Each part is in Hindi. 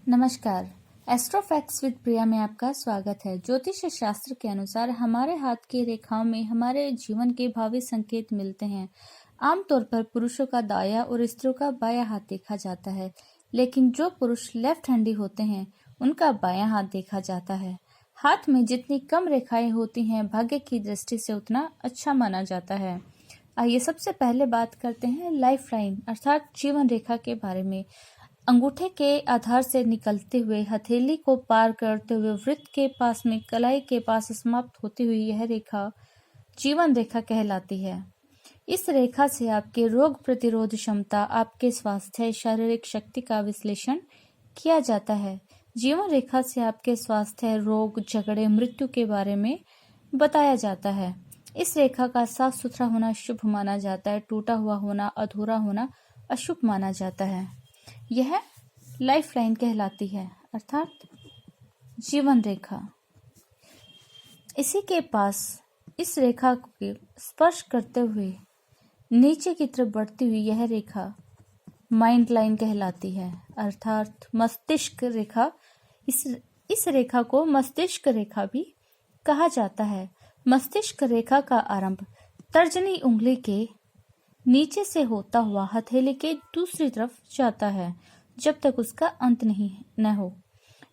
नमस्कार। एस्ट्रोफैक्ट्स विद प्रिया में आपका स्वागत है। ज्योतिष शास्त्र के अनुसार हमारे हाथ की रेखाओं में हमारे जीवन के भावी संकेत मिलते हैं। आमतौर पर पुरुषों का दायां और स्त्रियों का बायां हाथ देखा जाता है, लेकिन जो पुरुष लेफ्ट हैंडी होते हैं उनका बायां हाथ देखा जाता है। हाथ में जितनी कम रेखाएं होती हैं, भाग्य की दृष्टि से उतना अच्छा माना जाता है। आइए सबसे पहले बात करते हैं लाइफ लाइन अर्थात जीवन रेखा के बारे में। अंगूठे के आधार से निकलते हुए हथेली को पार करते हुए वृत्त के पास में कलाई के पास समाप्त होती हुई यह रेखा जीवन रेखा कहलाती है। इस रेखा से आपके रोग प्रतिरोध क्षमता, आपके स्वास्थ्य, शारीरिक शक्ति का विश्लेषण किया जाता है। जीवन रेखा से आपके स्वास्थ्य, रोग, झगड़े, मृत्यु के बारे में बताया जाता है। इस रेखा का साफ सुथरा होना शुभ माना जाता है, टूटा हुआ होना, अधूरा होना अशुभ माना जाता है। यह लाइफ लाइन कहलाती है अर्थात जीवन रेखा। इसी के पास इस रेखा को स्पर्श करते हुए नीचे की तरफ बढ़ती हुई यह रेखा माइंड लाइन कहलाती है अर्थात मस्तिष्क रेखा। इस रेखा को मस्तिष्क रेखा भी कहा जाता है। मस्तिष्क रेखा का आरंभ तर्जनी उंगली के नीचे से होता हुआ हथेली के दूसरी तरफ जाता है जब तक उसका अंत न हो।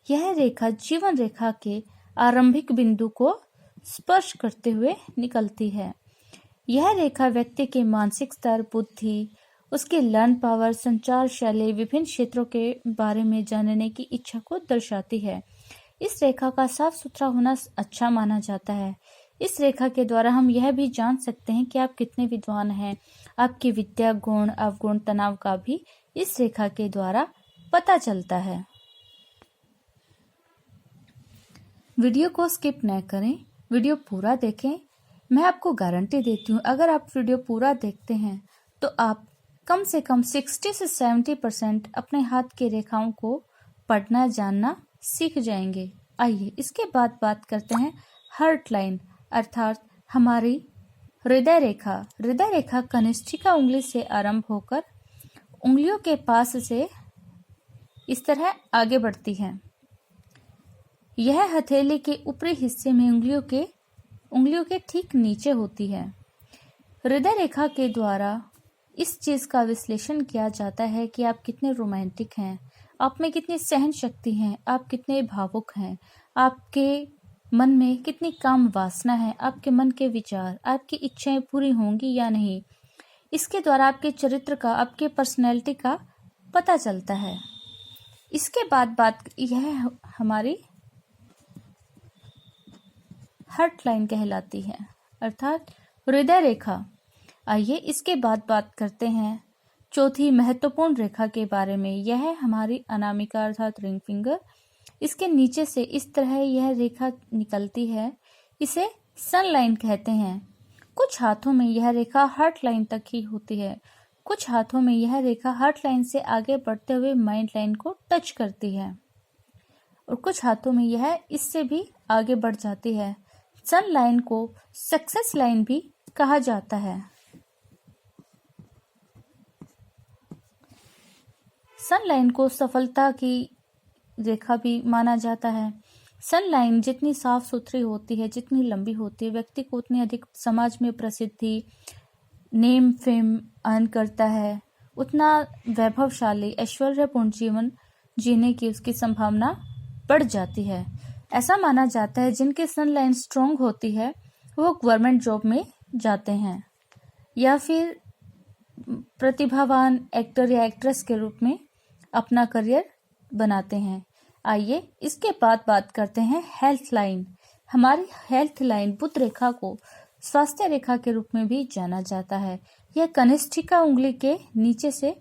यह रेखा जीवन रेखा के आरंभिक बिंदु को स्पर्श करते हुए निकलती है। यह रेखा व्यक्ति के मानसिक स्तर, बुद्धि, उसके लर्न पावर, संचार शैली, विभिन्न क्षेत्रों के बारे में जानने की इच्छा को दर्शाती है। इस रेखा का साफ सुथरा होना अच्छा माना जाता है। इस रेखा के द्वारा हम यह भी जान सकते हैं कि आप कितने विद्वान हैं। आपकी विद्या, गुण, अवगुण, तनाव का भी इस रेखा के द्वारा पता चलता है। वीडियो को स्किप न करें, वीडियो पूरा देखें। मैं आपको गारंटी देती हूँ, अगर आप वीडियो पूरा देखते हैं तो आप कम से कम 60 से 70% अपने हाथ की रेखाओं को पढ़ना जानना सीख जाएंगे। आइए इसके बाद बात करते हैं हार्ट लाइन अर्थात हमारी हृदय रेखा। हृदय रेखा कनिष्ठिका उंगली से आरंभ होकर उंगलियों के पास से इस तरह आगे बढ़ती है। यह हथेली के ऊपरी हिस्से में उंगलियों के ठीक नीचे होती है। हृदय रेखा के द्वारा इस चीज का विश्लेषण किया जाता है कि आप कितने रोमांटिक हैं, आप में कितनी सहन शक्ति है, आप कितने भावुक हैं, आपके मन में कितनी काम वासना है, आपके मन के विचार, आपकी इच्छाएं पूरी होंगी या नहीं। इसके द्वारा आपके चरित्र का, आपके पर्सनैलिटी का पता चलता है। इसके बाद यह हमारी हार्ट लाइन कहलाती है अर्थात हृदय रेखा। आइए इसके बाद बात करते हैं चौथी महत्वपूर्ण रेखा के बारे में। यह है हमारी अनामिका अर्थात रिंग फिंगर। इसके नीचे से इस तरह यह रेखा निकलती है, इसे सन लाइन कहते हैं। कुछ हाथों में यह रेखा हार्ट लाइन तक ही होती है, कुछ हाथों में यह रेखा हार्ट लाइन से आगे बढ़ते हुए माइंड लाइन को टच करती है और कुछ हाथों में यह इससे भी आगे बढ़ जाती है। सन लाइन को सक्सेस लाइन भी कहा जाता है। सन लाइन को सफलता की रेखा भी माना जाता है। सन लाइन जितनी साफ सुथरी होती है, जितनी लंबी होती है, व्यक्ति को उतनी अधिक समाज में प्रसिद्धि, नेम फेम अर्न करता है, उतना वैभवशाली ऐश्वर्यपूर्ण जीवन जीने की उसकी संभावना बढ़ जाती है। ऐसा माना जाता है जिनकी सन लाइन स्ट्रॉन्ग होती है वो गवर्नमेंट जॉब में जाते हैं या फिर प्रतिभावान एक्टर या एक्ट्रेस के रूप में अपना करियर बनाते हैं। आइए इसके बाद बात करते हैं हेल्थ लाइन। हमारी हेल्थ लाइन बुध रेखा को स्वास्थ्य रेखा के रूप में भी जाना जाता है। यह कनिष्ठिका उंगली के नीचे से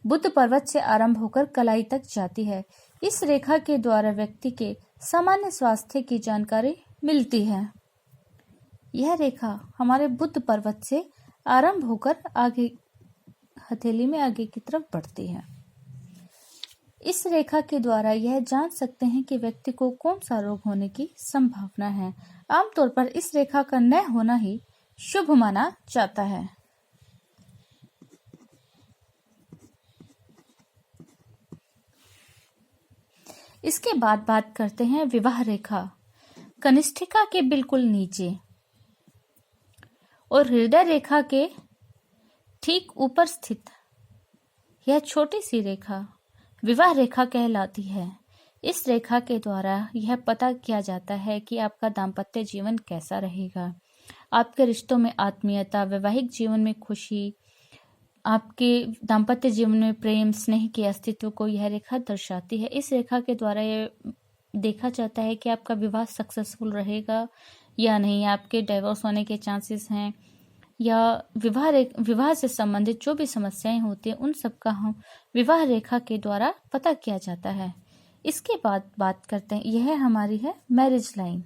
बुध पर्वत से आरंभ होकर कलाई तक जाती है। इस रेखा के द्वारा व्यक्ति के सामान्य स्वास्थ्य की जानकारी मिलती है। यह रेखा हमारे बुध पर्वत से आरंभ होकर आगे हथेली में आगे की तरफ बढ़ती है। इस रेखा के द्वारा यह जान सकते हैं कि व्यक्ति को कौन सा रोग होने की संभावना है। आमतौर पर इस रेखा का न होना ही शुभ माना जाता है। इसके बाद बात करते हैं विवाह रेखा। कनिष्ठिका के बिल्कुल नीचे और हृदय रेखा के ठीक ऊपर स्थित यह छोटी सी रेखा विवाह रेखा कहलाती है। इस रेखा के द्वारा यह पता किया जाता है कि आपका दाम्पत्य जीवन कैसा रहेगा, आपके रिश्तों में आत्मीयता, वैवाहिक जीवन में खुशी, आपके दाम्पत्य जीवन में प्रेम, स्नेह के अस्तित्व को यह रेखा दर्शाती है। इस रेखा के द्वारा यह देखा जाता है कि आपका विवाह सक्सेसफुल रहेगा या नहीं, आपके डाइवोर्स होने के चांसेस हैं, या विवाह से संबंधित जो भी समस्याएं होती हैं उन सब का हम विवाह रेखा के द्वारा पता किया जाता है। इसके बाद बात करते हैं, यह हमारी है मैरिज लाइन।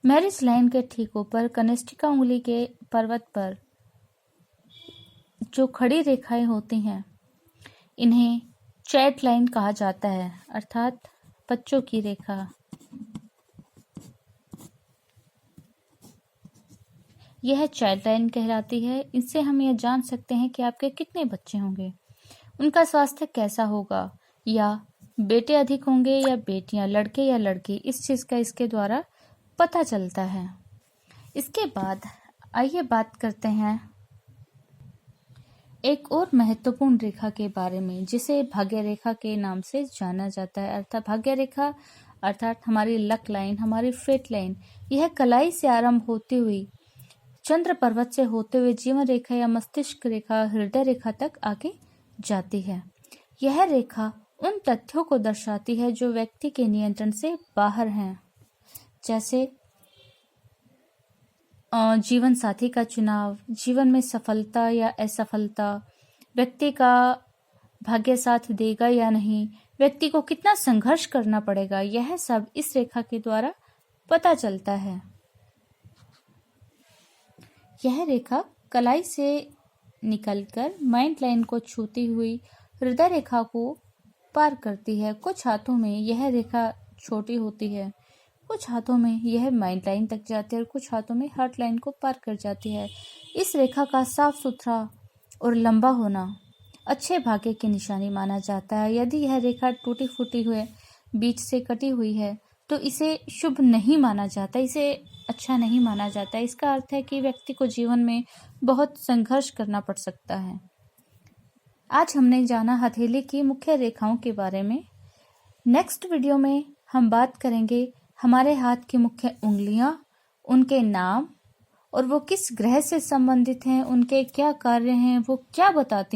मैरिज लाइन के ठीक ऊपर कनिष्ठिका उंगली के पर्वत पर जो खड़ी रेखाएं होती हैं इन्हें चैट लाइन कहा जाता है, अर्थात बच्चों की रेखा। यह चाइल्ड लाइन कहलाती है। इससे हम यह जान सकते हैं कि आपके कितने बच्चे होंगे, उनका स्वास्थ्य कैसा होगा, या बेटे अधिक होंगे या बेटियां, लड़के या लड़की, इस चीज़ का इसके द्वारा पता चलता है। इसके बाद आइए बात करते हैं एक और महत्वपूर्ण रेखा के बारे में जिसे भाग्य रेखा के नाम से जाना जाता है। अर्थात भाग्य रेखा अर्थात हमारी लक लाइन, हमारी फेट लाइन। यह कलाई से आरंभ होती हुई चंद्र पर्वत से होते हुए जीवन रेखा या मस्तिष्क रेखा, हृदय रेखा तक आगे जाती है। यह रेखा उन तथ्यों को दर्शाती है जो व्यक्ति के नियंत्रण से बाहर हैं, जैसे जीवन साथी का चुनाव, जीवन में सफलता या असफलता, व्यक्ति का भाग्य साथ देगा या नहीं, व्यक्ति को कितना संघर्ष करना पड़ेगा, यह सब इस रेखा के द्वारा पता चलता है। यह रेखा कलाई से निकलकर माइंड लाइन को छूती हुई हृदय रेखा को पार करती है। कुछ हाथों में यह रेखा छोटी होती है, कुछ हाथों में यह माइंड लाइन तक जाती है और कुछ हाथों में हार्ट लाइन को पार कर जाती है। इस रेखा का साफ सुथरा और लंबा होना अच्छे भाग्य की निशानी माना जाता है। यदि यह रेखा टूटी फूटी हुई बीच से कटी हुई है तो इसे शुभ नहीं माना जाता, इसे अच्छा नहीं माना जाता। इसका अर्थ है कि व्यक्ति को जीवन में बहुत संघर्ष करना पड़ सकता है। आज हमने जाना हथेली की मुख्य रेखाओं के बारे में। नेक्स्ट वीडियो में हम बात करेंगे हमारे हाथ की मुख्य उंगलियां, उनके नाम और वो किस ग्रह से संबंधित हैं, उनके क्या कार्य हैं, वो क्या बताती हैं।